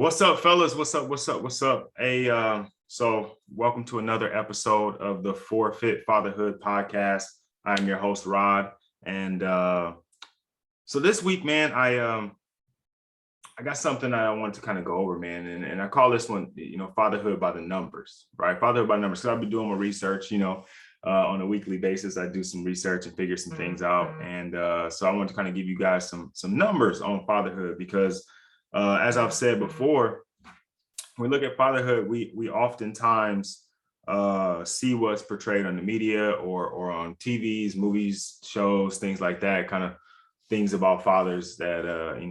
What's up, fellas? What's up? Hey, so welcome to another episode of the Fit Fatherhood Podcast. I'm your host, Rod. And so this week, man, I got something I wanted to kind of go over, man. And I call this one, fatherhood by the numbers, right? Fatherhood by numbers. So I've been doing my research, on a weekly basis. I do some research and figure some things out. And so I want to kind of give you guys some numbers on fatherhood because as I've said before, when we look at fatherhood, we oftentimes see what's portrayed on the media or on TVs, movies, shows, things like that, kind of things about fathers that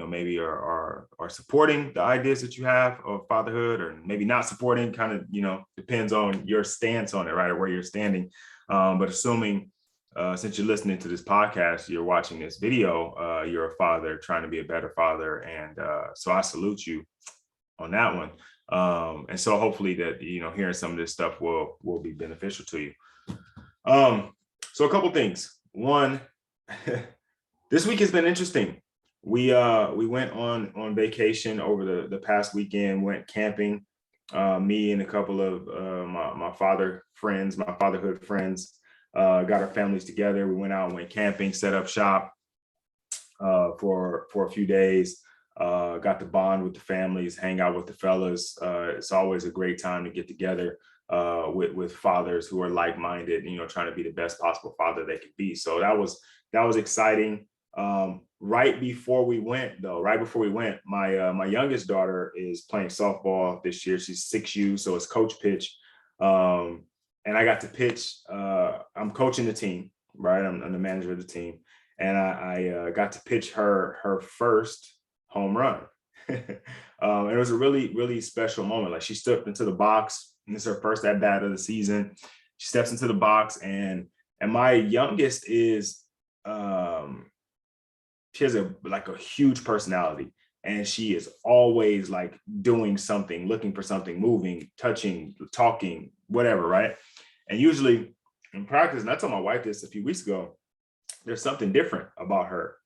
maybe are supporting the ideas that you have of fatherhood, or maybe not supporting. Kind of depends on your stance on it, right, or where you're standing. But assuming since you're listening to this podcast, you're watching this video, you're a father trying to be a better father. And so I salute you on that one. And so hopefully that, hearing some of this stuff will be beneficial to you. So a couple things. One, this week has been interesting. We went on vacation over the past weekend, went camping, me and a couple of my fatherhood friends. Got our families together. We went out and went camping, set up shop for a few days. Got to bond with the families, hang out with the fellas. It's always a great time to get together with fathers who are like-minded, trying to be the best possible father they could be. So that was exciting. Right before we went, my youngest daughter is playing softball this year. She's 6U, so it's coach pitch. And I got to pitch. I'm coaching the team, right? I'm the manager of the team, and I got to pitch her first home run. It was a really, really special moment. Like, she stepped into the box, and this is her first at bat of the season. She steps into the box, and my youngest is she has a huge personality, and she is always like doing something, looking for something, moving, touching, talking, whatever, right? And usually in practice, and I told my wife this a few weeks ago, there's something different about her.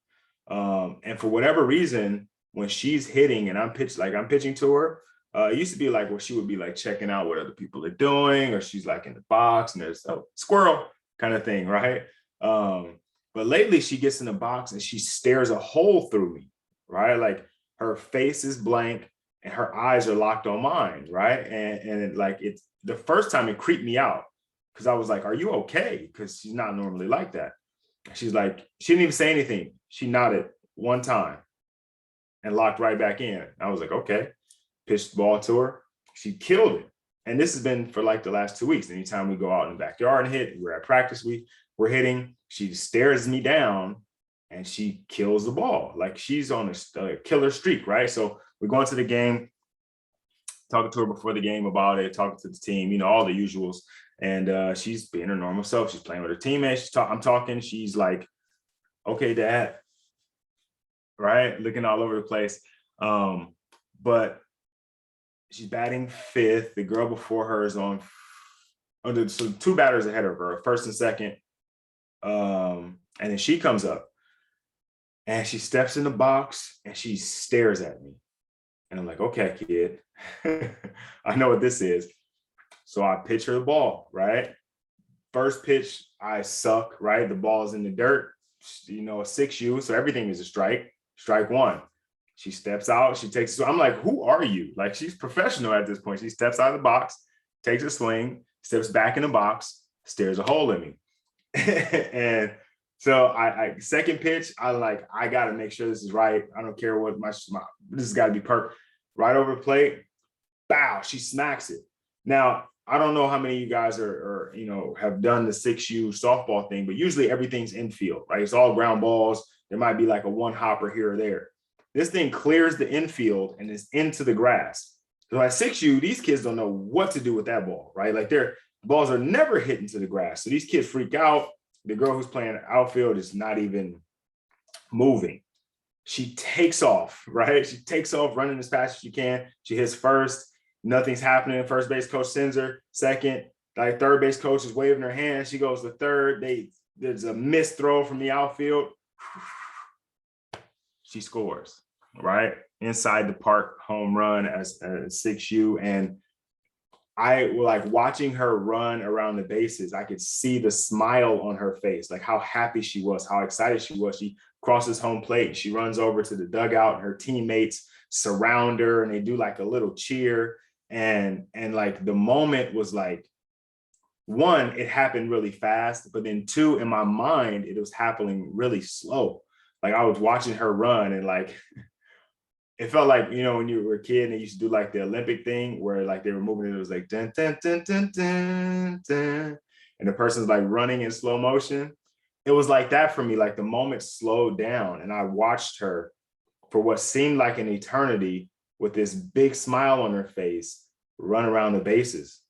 And for whatever reason, when she's hitting and I'm pitching to her, it used to be like where she would be like checking out what other people are doing, or she's like in the box and there's a squirrel kind of thing, right? But lately she gets in the box and she stares a hole through me, right? Like, her face is blank and her eyes are locked on mine, right? And it's the first time it creeped me out, because I was like, "Are you okay?" Because she's not normally like that. She's like, she didn't even say anything. She nodded one time and locked right back in. I was like, okay. Pitched the ball to her. She killed it. And this has been for like the last 2 weeks. Anytime we go out in the backyard and hit, we're at practice, we're hitting, she stares me down and she kills the ball. Like, she's on a killer streak, right? So we go into the game, talking to her before the game about it, talking to the team, all the usuals. And she's being her normal self. She's playing with her teammates. I'm talking. She's like, "Okay, Dad," right? Looking all over the place. But she's batting fifth. The girl before her is on so two batters ahead of her, first and second. And then she comes up and she steps in the box and she stares at me. And I'm like, "Okay, kid, I know what this is." So I pitch her the ball, right? First pitch, I suck, right? The ball is in the dirt, a 6U, so everything is a strike. Strike one. She steps out, she takes, so I'm like, "Who are you?" Like, she's professional at this point. She steps out of the box, takes a swing, steps back in the box, stares a hole in me. And so I second pitch, I got to make sure this is right. I don't care what this has got to be perfect. Right over the plate, bow, she smacks it. Now, I don't know how many of you guys are have done the 6U softball thing, but usually everything's infield, right? It's all ground balls. There might be like a one hopper here or there. This thing clears the infield and is into the grass. So at 6U, these kids don't know what to do with that ball, right? Like, their balls are never hit into the grass. So these kids freak out. The girl who's playing outfield is not even moving. She takes off, right? She takes off running as fast as she can. She hits first. Nothing's happening. First base coach sends her. Second, like, third base coach is waving her hand. She goes to third. There's a missed throw from the outfield. She scores. right? Inside the park home run as a 6U. And I like watching her run around the bases. I could see the smile on her face, like how happy she was, how excited she was. She crosses home plate. She runs over to the dugout. Her teammates surround her and they do like a little cheer. And like the moment was like, one, it happened really fast, but then two, in my mind, it was happening really slow. Like I was watching her run and like it felt like, you know, when you were a kid and they used to do like the Olympic thing where like they were moving and it was like dun, dun, dun, dun, dun, dun, and the person's like running in slow motion. It was like that for me. Like the moment slowed down and I watched her for what seemed like an eternity with this big smile on her face run around the bases.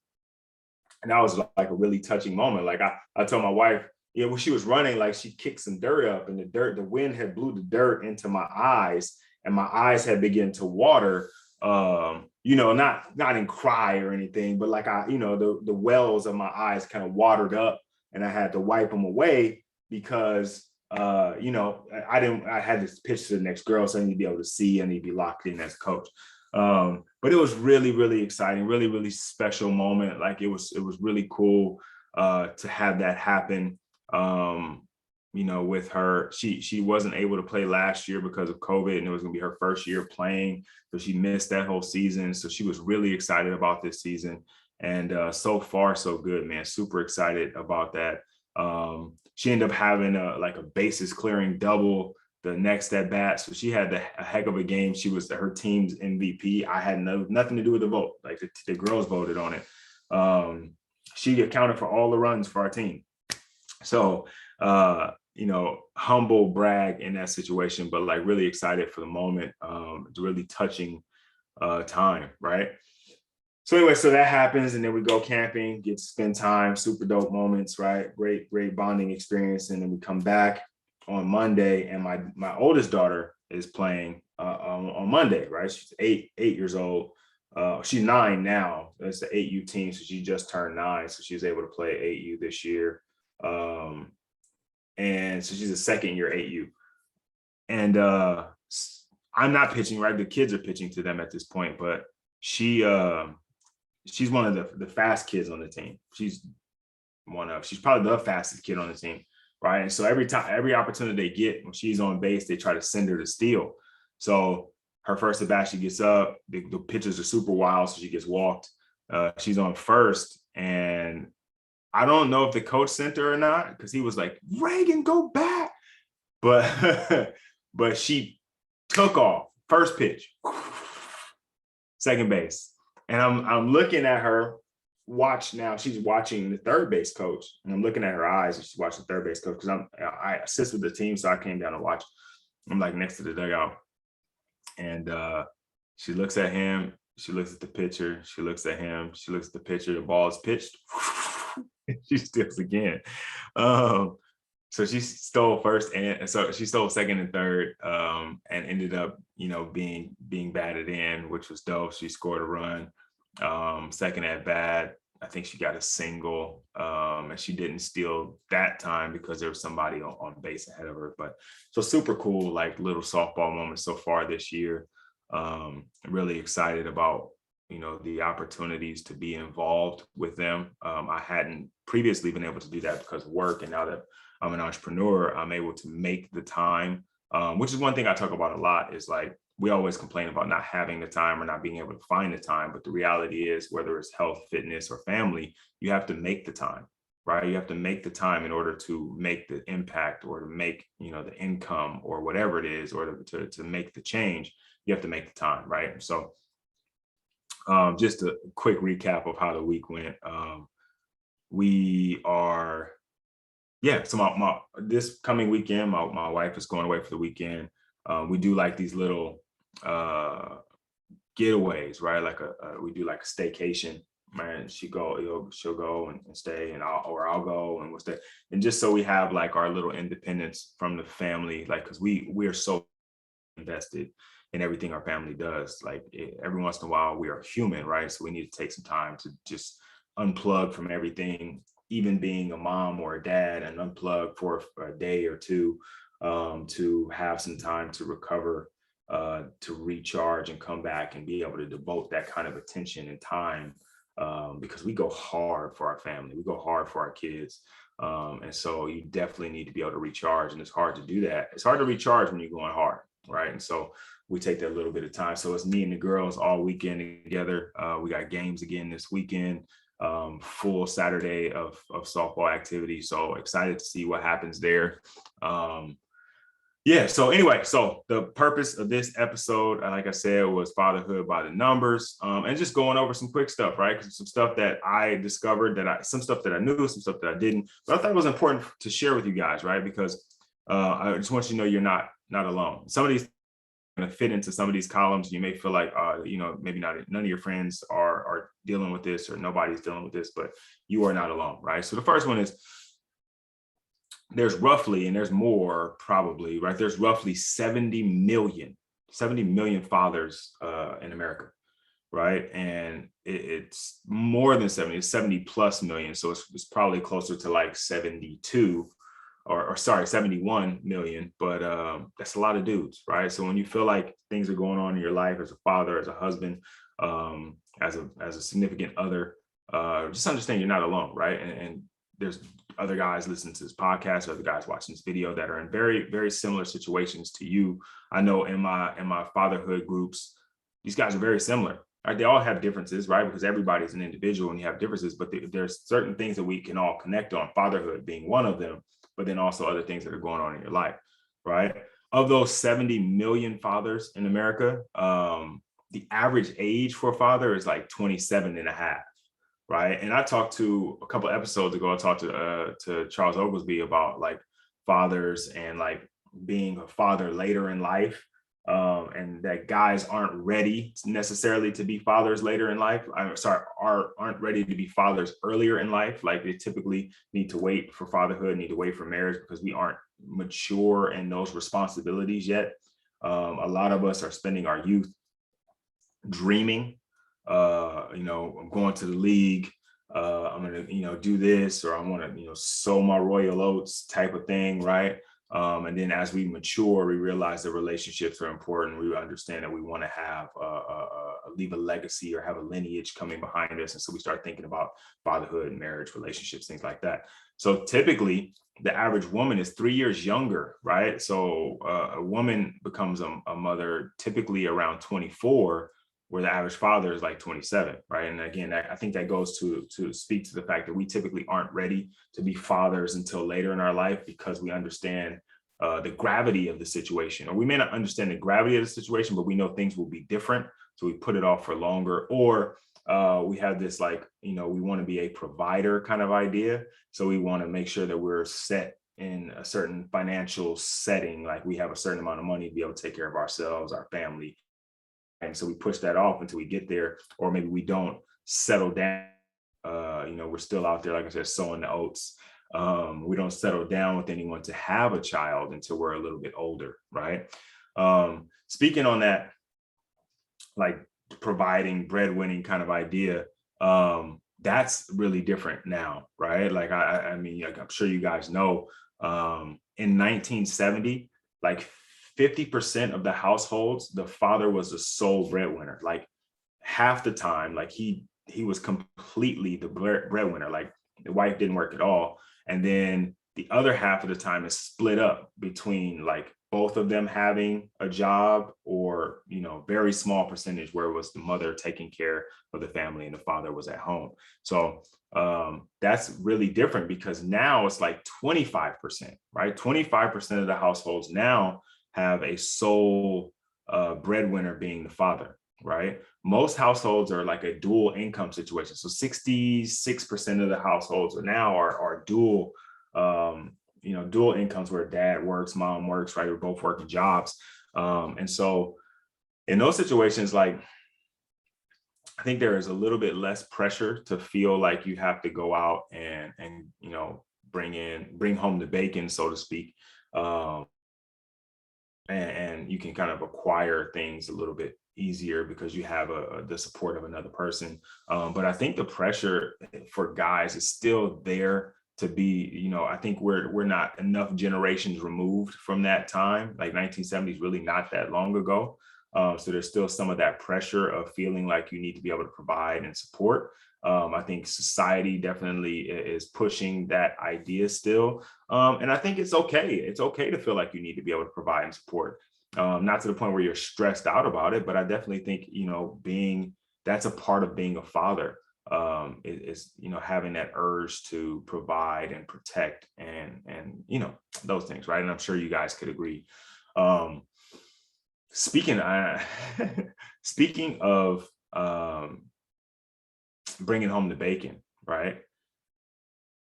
And that was like a really touching moment. Like I told my wife, yeah, when she was running, like she kicked some dirt up and the wind had blew the dirt into my eyes and my eyes had begun to water. You know, not in cry or anything, but like I, you know, the wells of my eyes kind of watered up and I had to wipe them away because you know, I had to pitch to the next girl, so I need to be able to see, I need to be locked in as a coach. But it was really, really exciting, really, really special moment. Like it was really cool to have that happen. You know, with her, she wasn't able to play last year because of COVID, and it was going to be her first year playing, so she missed that whole season. So she was really excited about this season, and so far so good, man. Super excited about that. She ended up having a bases clearing double the next at bat. So she had a heck of a game. She was her team's MVP. I had nothing to do with the vote. Like the girls voted on it. She accounted for all the runs for our team. So, you know, humble brag in that situation, but like really excited for the moment. It's really touching time, right? So anyway, so that happens, and then we go camping, get to spend time, super dope moments, right? Great bonding experience, and then we come back on Monday, and my oldest daughter is playing on Monday, right? She's eight years old. She's 9 now. It's the 8U team, so she just turned 9, so she was able to play 8U this year, and so she's a second year 8U, and I'm not pitching, right? The kids are pitching to them at this point, but she's one of the fast kids on the team. She's probably the fastest kid on the team, right? And so every opportunity they get when she's on base, they try to send her to steal. So her first at bat, she gets up. The pitches are super wild, so she gets walked. She's on first, and I don't know if the coach sent her or not because he was like, "Reagan, go back," but but she took off first pitch, second base. And I'm looking at her watch now. She's watching the third base coach, and I'm looking at her eyes, and she's watching the third base coach because I assist with the team, so I came down to watch. I'm like next to the dugout, and she looks at him. She looks at the pitcher. She looks at him. She looks at the pitcher. The ball is pitched. She steals again. So she stole first, and so she stole second and third, and ended up, you know, being batted in, which was dope. She scored a run. Second at bat, I think she got a single, and she didn't steal that time because there was somebody on base ahead of her. But so super cool, like little softball moments so far this year. Really excited about, you know, the opportunities to be involved with them. I hadn't previously been able to do that because of work, and now that I'm an entrepreneur, I'm able to make the time, which is one thing I talk about a lot. Is like we always complain about not having the time or not being able to find the time, but the reality is, whether it's health, fitness, or family, you have to make the time, right? You have to make the time in order to make the impact, or to make, you know, the income, or whatever it is, or to make the change. You have to make the time, right? So just a quick recap of how the week went. We are, so my this coming weekend, my wife is going away for the weekend. We do like these little getaways, right? Like we do like a staycation. Man, she'll go and stay, and I'll go and we'll stay, and just so we have like our little independence from the family, like because we're so invested in everything our family does. Like every once in a while, we are human, right? So we need to take some time to just unplug from everything, even being a mom or a dad, and unplug for a day or two, to have some time to recover to recharge and come back and be able to devote that kind of attention and time, because we go hard for our family, we go hard for our kids. And so you definitely need to be able to recharge, and it's hard to do that. It's hard to recharge when you're going hard, right? And so we take that little bit of time. So it's me and the girls all weekend together. We got games again this weekend, full Saturday of softball activity. So excited to see what happens there. Yeah. So anyway, so the purpose of this episode, like I said, was fatherhood by the numbers, and just going over some quick stuff, right? Because some stuff that I discovered, some stuff that I knew, some stuff that I didn't, but I thought it was important to share with you guys, right? Because I just want you to know you're not alone. Some of these going to fit into some of these columns. You may feel like, maybe none of your friends are dealing with this, or nobody's dealing with this, but you are not alone, right? So the first one is, there's roughly, and there's more probably, right? There's roughly 70 million fathers in America, right? And it's more than 70, it's 70 plus million. So it's probably closer to like 72 or 71 million, but that's a lot of dudes, right? So when you feel like things are going on in your life as a father, as a husband, as a significant other, just understand you're not alone, right? And there's other guys listening to this podcast, or other guys watching this video that are in very, very similar situations to you. I know in my fatherhood groups, these guys are very similar, right? They all have differences, right? Because everybody's an individual and you have differences, but there's certain things that we can all connect on, fatherhood being one of them, but then also other things that are going on in your life, right? Of those 70 million fathers in America, the average age for a father is like 27 and a half. Right. And I talked to a couple episodes ago, I talked to Charles Oglesby about like fathers and like being a father later in life, and that guys aren't ready necessarily to be fathers later in life. Aren't ready to be fathers earlier in life. Like they typically need to wait for fatherhood, need to wait for marriage, because we aren't mature in those responsibilities yet. A lot of us are spending our youth dreaming. I'm going to the league. I'm going to, do this, or I want to, sow my royal oats type of thing. Right. And then as we mature, we realize that relationships are important. We understand that we want to have leave a legacy or have a lineage coming behind us. And so we start thinking about fatherhood, marriage, relationships, things like that. So typically the average woman is 3 years younger, right? So a woman becomes a mother typically around 24, where the average father is like 27, right? And again, I think that goes to speak to the fact that we typically aren't ready to be fathers until later in our life, because we understand the gravity of the situation, or we may not understand the gravity of the situation, but we know things will be different. So we put it off for longer, or we have this like, we want to be a provider kind of idea. So we want to make sure that we're set in a certain financial setting, like we have a certain amount of money to be able to take care of ourselves, our family. And so we push that off until we get there, or maybe we don't settle down. We're still out there, like I said, sowing the oats. We don't settle down with anyone to have a child until we're a little bit older, right? Speaking on that, like providing breadwinning kind of idea, that's really different now, right? Like I mean, like I'm sure you guys know, in 1970, like 50% of the households, the father was the sole breadwinner. Like half the time, like he was completely the breadwinner. Like the wife didn't work at all. And then the other half of the time is split up between like both of them having a job, or, very small percentage where it was the mother taking care of the family and the father was at home. So that's really different, because now it's like 25%, right? 25% of the households now have a sole breadwinner being the father, right? Most households are like a dual income situation. So 66% of the households are dual, dual incomes, where dad works, mom works, right? We're both working jobs. And so in those situations, like, I think there is a little bit less pressure to feel like you have to go out and bring home the bacon, so to speak. And you can kind of acquire things a little bit easier because you have the support of another person. But I think the pressure for guys is still there to be, I think we're not enough generations removed from that time. Like 1970 is really not that long ago. So there's still some of that pressure of feeling like you need to be able to provide and support. I think society definitely is pushing that idea still. And I think it's okay. It's okay to feel like you need to be able to provide and support. Not to the point where you're stressed out about it, but I definitely think, that's a part of being a father. Is having that urge to provide and protect and those things, right? And I'm sure you guys could agree. Speaking speaking of bringing home the bacon, right?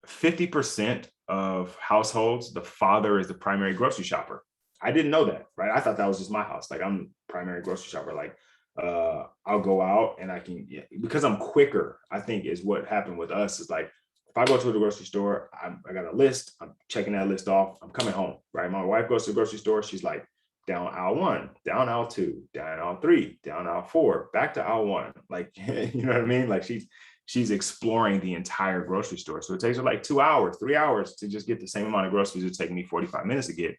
50% of households, the father is the primary grocery shopper. I didn't know that, right? I thought that was just my house. Like, I'm primary grocery shopper. Like, I'll go out and I can, because I'm quicker, I think is what happened with us is like, if I go to the grocery store, I got a list, I'm checking that list off, I'm coming home, right? My wife goes to the grocery store, she's like, down aisle 1, down aisle 2, down aisle 3, down aisle 4, back to aisle 1. Like, you know what I mean? Like, she's exploring the entire grocery store. So it takes her like 2 hours, 3 hours to just get the same amount of groceries it take me 45 minutes to get.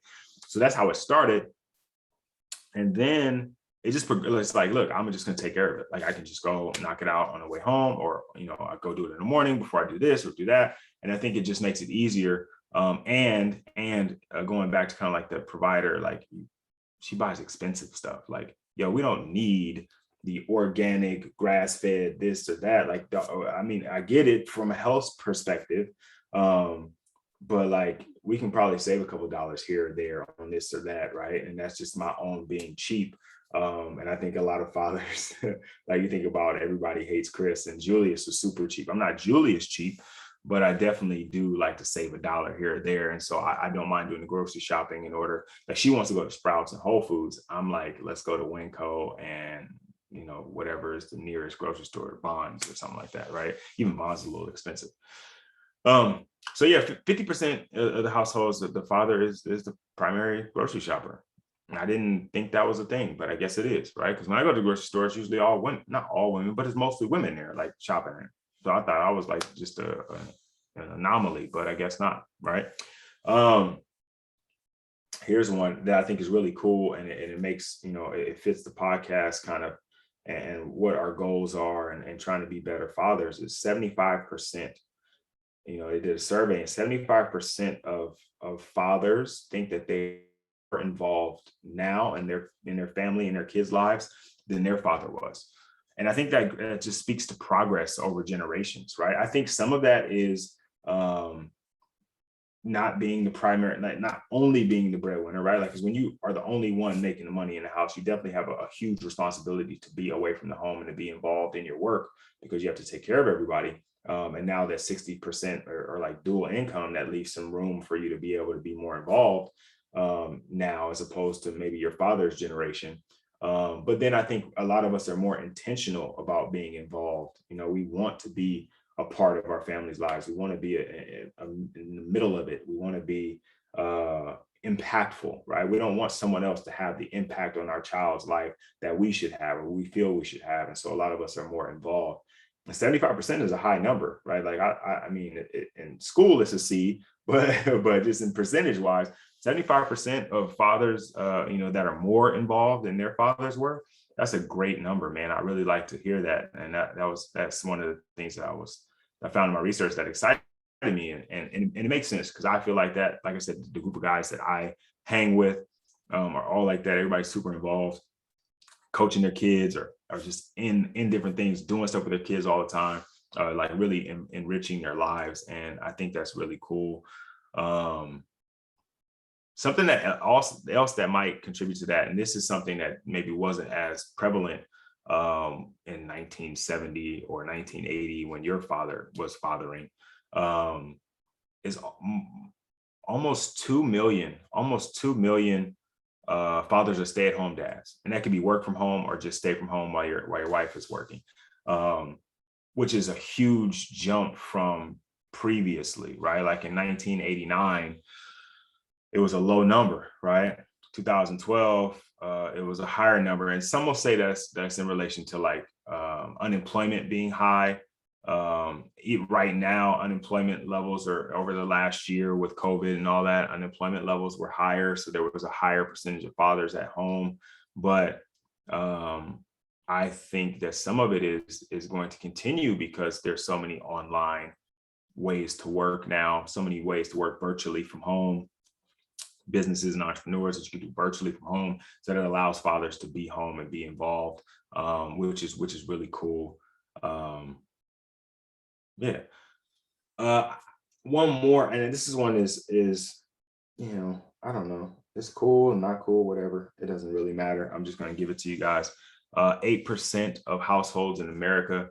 So that's how it started. And then it's like, look, I'm just going to take care of it. Like, I can just go knock it out on the way home, or, I go do it in the morning before I do this or do that. And I think it just makes it easier. And going back to kind of like the provider, like, she buys expensive stuff. Like, we don't need the organic grass-fed this or that. Like, I mean, I get it from a health perspective. But like, we can probably save a couple of dollars here or there on this or that, right? And that's just my own being cheap. And I think a lot of fathers, like, you think about Everybody Hates Chris, and Julius was super cheap. I'm not Julius cheap, but I definitely do like to save $1 here or there. And so I don't mind doing the grocery shopping in order. Like, she wants to go to Sprouts and Whole Foods. I'm like, let's go to Winco and, whatever is the nearest grocery store, Bonds or something like that, right? Even Bonds is a little expensive. So yeah, 50% of the households, the father is the primary grocery shopper. And I didn't think that was a thing, but I guess it is, right? Because when I go to the grocery store, it's usually all women, not all women, but it's mostly women there, like, shopping. So I thought I was like just an anomaly, but I guess not, right? Here's one that I think is really cool, and it makes, it fits the podcast kind of, and what our goals are, and trying to be better fathers. Is 75%. They did a survey, and 75% of fathers think that they are involved now in their family and their kids' lives than their father was. And I think that just speaks to progress over generations, right? I think some of that is not being the primary, not only being the breadwinner, right? Like, because when you are the only one making the money in the house, you definitely have a huge responsibility to be away from the home and to be involved in your work, because you have to take care of everybody. And now that 60% are like dual income, that leaves some room for you to be able to be more involved now, as opposed to maybe your father's generation. But then I think a lot of us are more intentional about being involved. We want to be a part of our family's lives. We want to be in the middle of it. We want to be impactful, right? We don't want someone else to have the impact on our child's life that we should have, or we feel we should have. And so a lot of us are more involved. 75% is a high number, right? Like, I mean, in school it's a C, but just in percentage wise, 75% of fathers, that are more involved than their fathers were. That's a great number, man. I really like to hear that, and that's one of the things that I found in my research that excited me, and it makes sense, because I feel like that, like I said, the group of guys that I hang with are all like that. Everybody's super involved, coaching their kids, or just in different things, doing stuff with their kids all the time, like really enriching their lives. And I think that's really cool. Something that else that might contribute to that, and this is something that maybe wasn't as prevalent in 1970 or 1980 when your father was fathering, is almost 2 million fathers are stay-at-home dads, and that could be work from home or just stay from home while your wife is working, which is a huge jump from previously, right? Like in 1989, it was a low number, right? 2012, it was a higher number, and some will say that's in relation to like unemployment being high, Right now, unemployment levels are over the last year with COVID and all that. Unemployment levels were higher, so there was a higher percentage of fathers at home. But I think that some of it is going to continue because there's so many online ways to work now, so many ways to work virtually from home, businesses and entrepreneurs that you can do virtually from home. So that allows fathers to be home and be involved, which is really cool. Yeah. One more, and this is one is I don't know. It's cool, not cool, whatever. It doesn't really matter. I'm just going to give it to you guys. 8% of households in America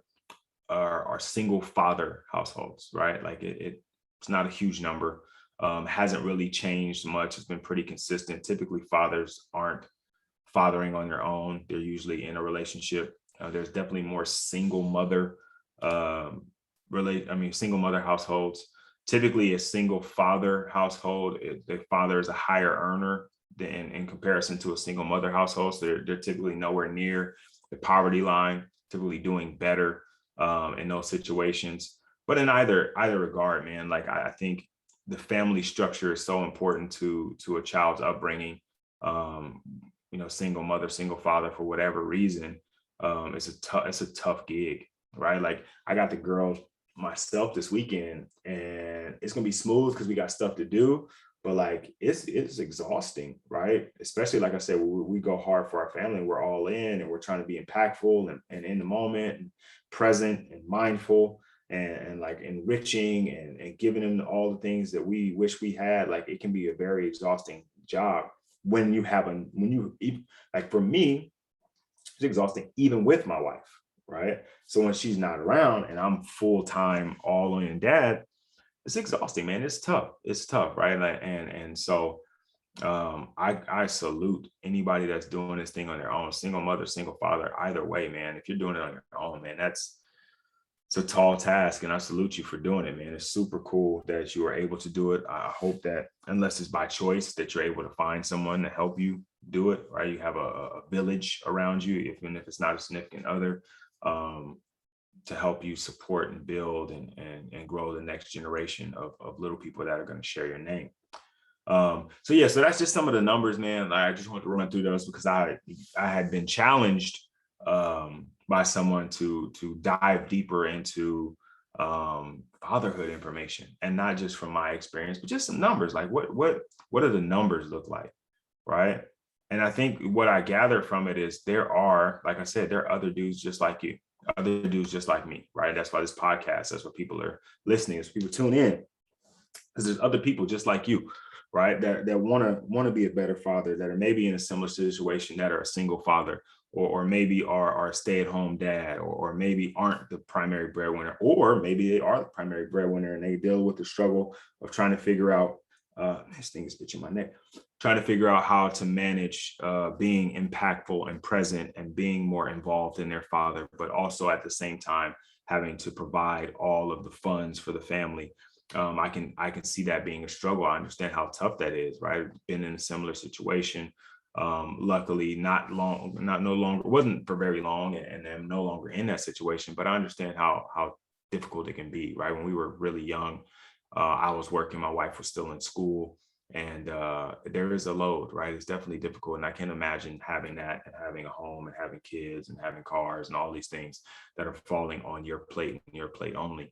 are single father households, right? Like it's not a huge number. Hasn't really changed much. It's been pretty consistent. Typically, fathers aren't fathering on their own. They're usually in a relationship. There's definitely more single mother single mother households. Typically, a single father household, the father is a higher earner than in comparison to a single mother household. So they're typically nowhere near the poverty line, typically doing better in those situations. But in either regard, man, like I think the family structure is so important to a child's upbringing. Single mother, single father, for whatever reason, it's a tough gig, right? Like I got the girls myself this weekend, and it's gonna be smooth because we got stuff to do. But like it's exhausting, right? Especially like I said, we go hard for our family. We're all in, and we're trying to be impactful and in the moment, and present and mindful, and like enriching and giving them all the things that we wish we had. Like it can be a very exhausting job when you like for me, it's exhausting even with my wife, right? So when she's not around and I'm full-time all in dad, it's exhausting, man. It's tough, right? Like, and so I salute anybody that's doing this thing on their own, single mother, single father, either way, man. If you're doing it on your own, man, it's a tall task, and I salute you for doing it, man. It's super cool that you are able to do it. I hope that, unless it's by choice, that you're able to find someone to help you do it, right? You have a village around you, even if it's not a significant other, to help you support and build and grow the next generation of little people that are going to share your name. So that's just some of the numbers, man. I just want to run through those because I had been challenged by someone to dive deeper into fatherhood information, and not just from my experience, but just some numbers. Like what do the numbers look like, right? And I think what I gathered from it is there are, like I said, there are other dudes just like you, other dudes just like me, right? That's why this podcast, that's why people are listening, as people tune in, because there's other people just like you, right? That want to be a better father, that are maybe in a similar situation, that are a single father, or maybe are a stay-at-home dad, or maybe aren't the primary breadwinner, or maybe they are the primary breadwinner and they deal with the struggle of trying to figure out, this thing is itching my neck, trying to figure out how to manage being impactful and present and being more involved in their father, but also at the same time having to provide all of the funds for the family. I can see that being a struggle. I understand how tough that is, right? I've been in a similar situation. Luckily, no longer, wasn't for very long, and I'm no longer in that situation, but I understand how difficult it can be, right? When we were really young, I was working, my wife was still in school, and there is a load, right? It's definitely difficult. And I can't imagine having that and having a home and having kids and having cars and all these things that are falling on your plate and your plate only.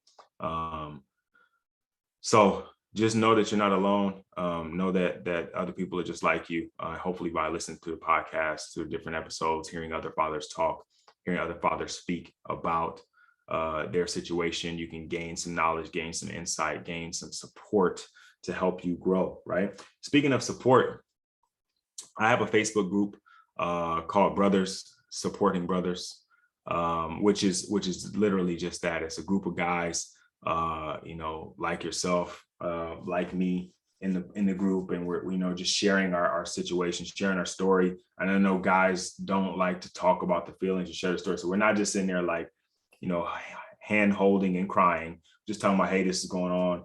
So just know that you're not alone. Know that other people are just like you. Hopefully by listening to the podcast, to different episodes, hearing other fathers talk, hearing other fathers speak about their situation, you can gain some knowledge, gain some insight, gain some support to help you grow, right? Speaking of support, I have a Facebook group called Brothers Supporting Brothers, which is literally just that. It's a group of guys, like yourself, like me, in the group, and we're just sharing our situation, sharing our story. And I know guys don't like to talk about the feelings and share the story, so we're not just sitting there like, hand holding and crying, just talking about, hey, this is going on.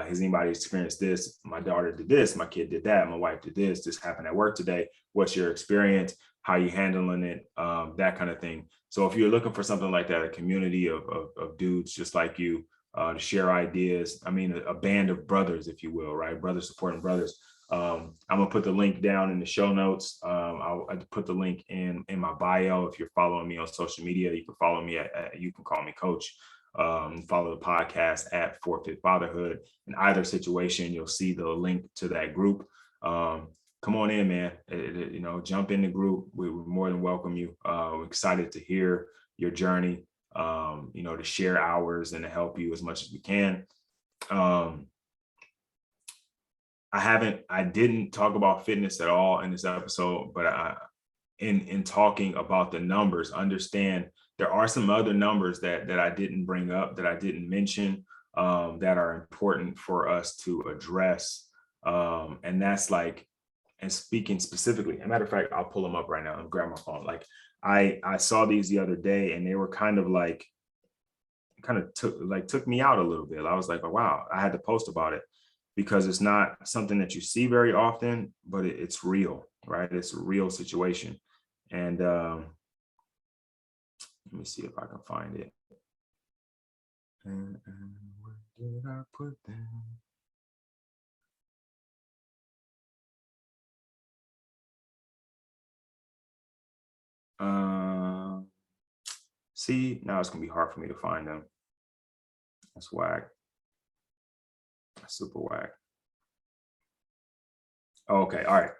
Has anybody experienced this? My daughter did this, my kid did that, my wife did this happened at work today. What's your experience? how you handling it, that kind of thing. So if you're looking for something like that, a community of dudes just like you, to share ideas, I mean, a band of brothers, if you will, right? Brothers supporting brothers. I'm gonna put the link down in the show notes. I'll put the link in my bio. If you're following me on social media, you can follow me you can call me Coach. Follow the podcast at Fit Fatherhood. In either situation, you'll see the link to that group. Come on in, man. Jump in the group. We more than welcome you. We're excited to hear your journey, to share ours and to help you as much as we can. I didn't talk about fitness at all in this episode, but in talking about the numbers, understand there are some other numbers that I didn't bring up, that I didn't mention, that are important for us to address. And that's like, and speaking specifically, as a matter of fact, I'll pull them up right now and grab my phone. Like I saw these the other day and they were took me out a little bit. I was like, oh, wow, I had to post about it because it's not something that you see very often, but it's real, right? It's a real situation. And let me see if I can find it. And where did I put them? See, now it's gonna be hard for me to find them. That's whack. That's super whack. Okay, all right.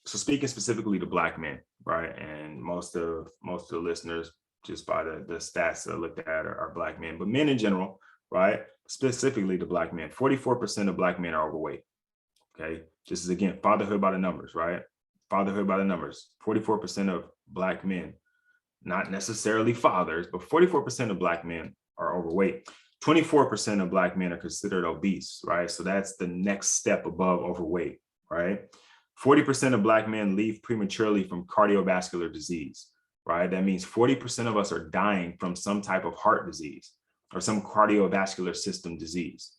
So speaking specifically to Black men, right? And most of the listeners, just by the stats that I looked at, are Black men, but men in general, right? Specifically to Black men, 44% of Black men are overweight. Okay, this is again fatherhood by the numbers, right? Fatherhood by the numbers. 44% of Black men, not necessarily fathers, but 44% of Black men are overweight. 24% of Black men are considered obese, right? So that's the next step above overweight, right? 40% of Black men leave prematurely from cardiovascular disease, right? That means 40% of us are dying from some type of heart disease or some cardiovascular system disease.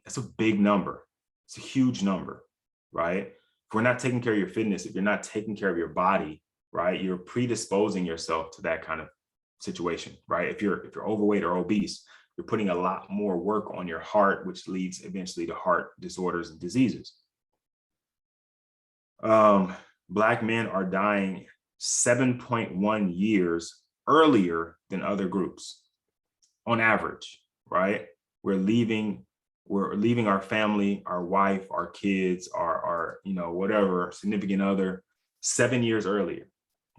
That's a big number. It's a huge number, right? If we're not taking care of your fitness, if you're not taking care of your body, right, you're predisposing yourself to that kind of situation, right? If you're overweight or obese, you're putting a lot more work on your heart, which leads eventually to heart disorders and diseases. Black men are dying 7.1 years earlier than other groups on average, right? We're leaving our family, our wife, our kids, our whatever, significant other 7 years earlier,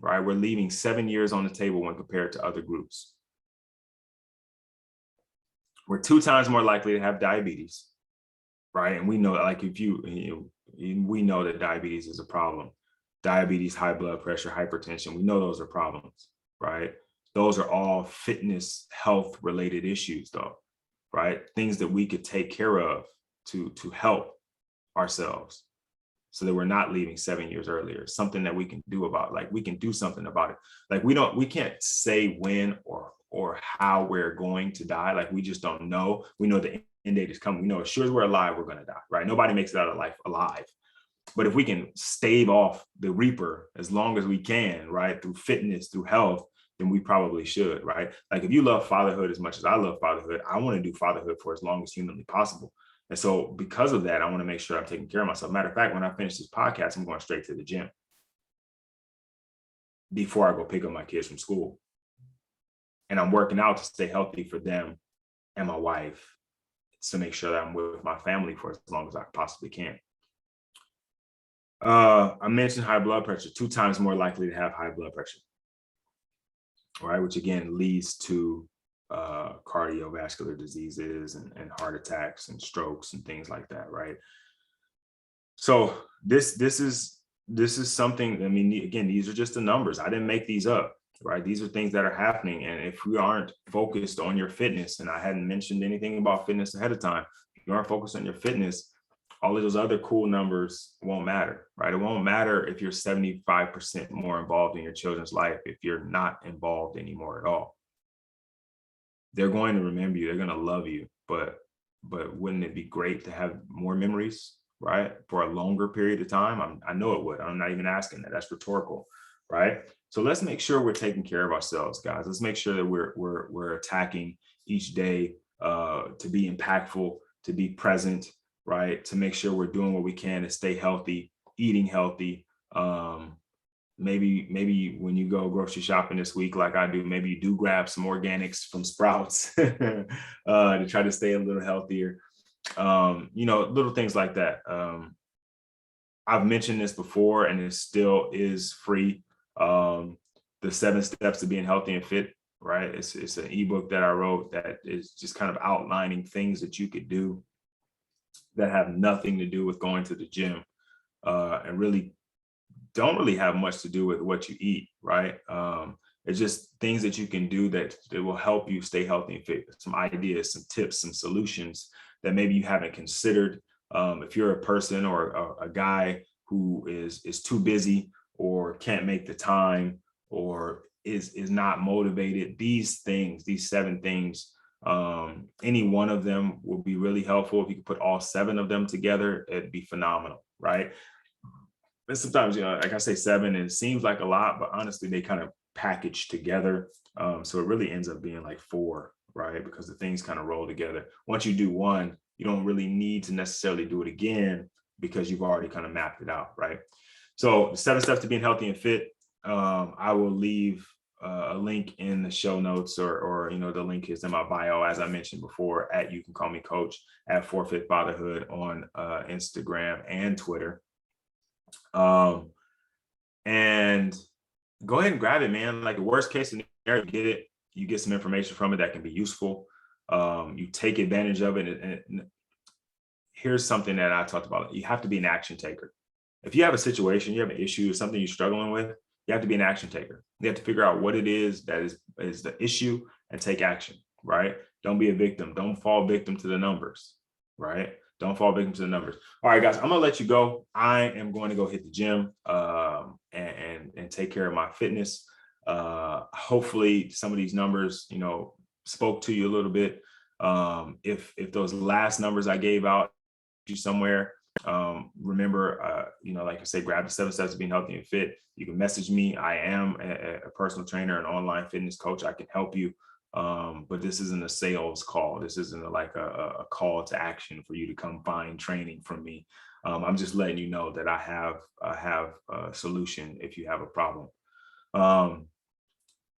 right? We're leaving 7 years on the table when compared to other groups. We're 2 times more likely to have diabetes, right? And we know, like, we know that diabetes is a problem. Diabetes, high blood pressure, hypertension, we know those are problems, right? Those are all fitness, health related issues though, right? Things that we could take care of to help ourselves so that we're not leaving 7 years earlier. Something that we can do about, like, we can do something about it. Like, we can't say when or how we're going to die. Like, we just don't know. We know the end date is coming. We know as sure as we're alive, we're going to die, right? Nobody makes it out of life alive. But if we can stave off the reaper as long as we can, right, through fitness, through health, then we probably should, right? Like, if you love fatherhood as much as I love fatherhood, I want to do fatherhood for as long as humanly possible. And so because of that, I want to make sure I'm taking care of myself. Matter of fact, when I finish this podcast, I'm going straight to the gym before I go pick up my kids from school. And I'm working out to stay healthy for them and my wife, to make sure that I'm with my family for as long as I possibly can. I mentioned high blood pressure, 2 times more likely to have high blood pressure, right? Which again leads to cardiovascular diseases and heart attacks and strokes and things like that, right? So this is something, I mean, again, these are just the numbers. I didn't make these up, right? These are things that are happening. And if we aren't focused on your fitness, and I hadn't mentioned anything about fitness ahead of time, if you aren't focused on your fitness, all of those other cool numbers won't matter, right? It won't matter if you're 75% more involved in your children's life if you're not involved anymore at all. They're going to remember you. They're going to love you. But wouldn't it be great to have more memories, right, for a longer period of time? I know it would. I'm not even asking that. That's rhetorical. right? So let's make sure we're taking care of ourselves, guys. Let's make sure that we're attacking each day to be impactful, to be present, right? To make sure we're doing what we can to stay healthy, eating healthy. Maybe when you go grocery shopping this week, like I do, maybe you do grab some organics from Sprouts to try to stay a little healthier. Little things like that. I've mentioned this before, and it still is free. The 7 steps to being healthy and fit, right? It's an ebook that I wrote that is just kind of outlining things that you could do that have nothing to do with going to the gym, and really don't really have much to do with what you eat, right? It's just things that you can do that will help you stay healthy and fit. Some ideas, some tips, some solutions that maybe you haven't considered. If you're a person or a guy who is too busy or can't make the time or is not motivated, these 7 things, any one of them will be really helpful. If you could put all 7 of them together, it'd be phenomenal, right? And sometimes, like I say 7, and it seems like a lot, but honestly, they kind of package together. So it really ends up being like 4, right? Because the things kind of roll together. Once you do one, you don't really need to necessarily do it again because you've already kind of mapped it out, right? So the 7 steps to being healthy and fit. I will leave a link in the show notes, or the link is in my bio, as I mentioned before, at You Can Call Me Coach, at Fit Fatherhood on Instagram and Twitter. And go ahead and grab it, man. Like the worst case scenario, you get some information from it that can be useful. You take advantage of it. And here's something that I talked about. You have to be an action taker. If you have a situation, you have an issue, something you're struggling with, you have to be an action taker. You have to figure out what it is that is the issue and take action, right? Don't be a victim. Don't fall victim to the numbers, right? Don't fall victim to the numbers. All right, guys, I'm going to let you go. I am going to go hit the gym and take care of my fitness. Hopefully some of these numbers, spoke to you a little bit. If those last numbers I gave out you somewhere, remember, like I said, grab the 7 steps to being healthy and fit. You can message me. I am a personal trainer, an online fitness coach. I can help you. But this isn't a sales call. This isn't like a call to action for you to come find training from me. I'm just letting you know that I have a solution if you have a problem.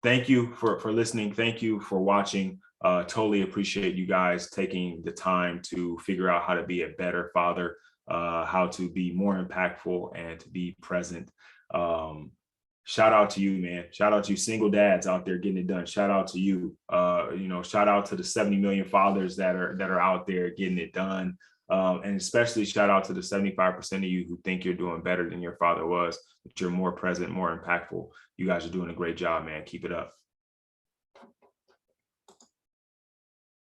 Thank you for listening. Thank you for watching. Totally appreciate you guys taking the time to figure out how to be a better father, how to be more impactful and to be present. Shout out to you, man. Shout out to you single dads out there getting it done. Shout out to you. Shout out to the 70 million fathers that are out there getting it done. And especially shout out to the 75% of you who think you're doing better than your father was, that you're more present, more impactful. You guys are doing a great job, man. Keep it up.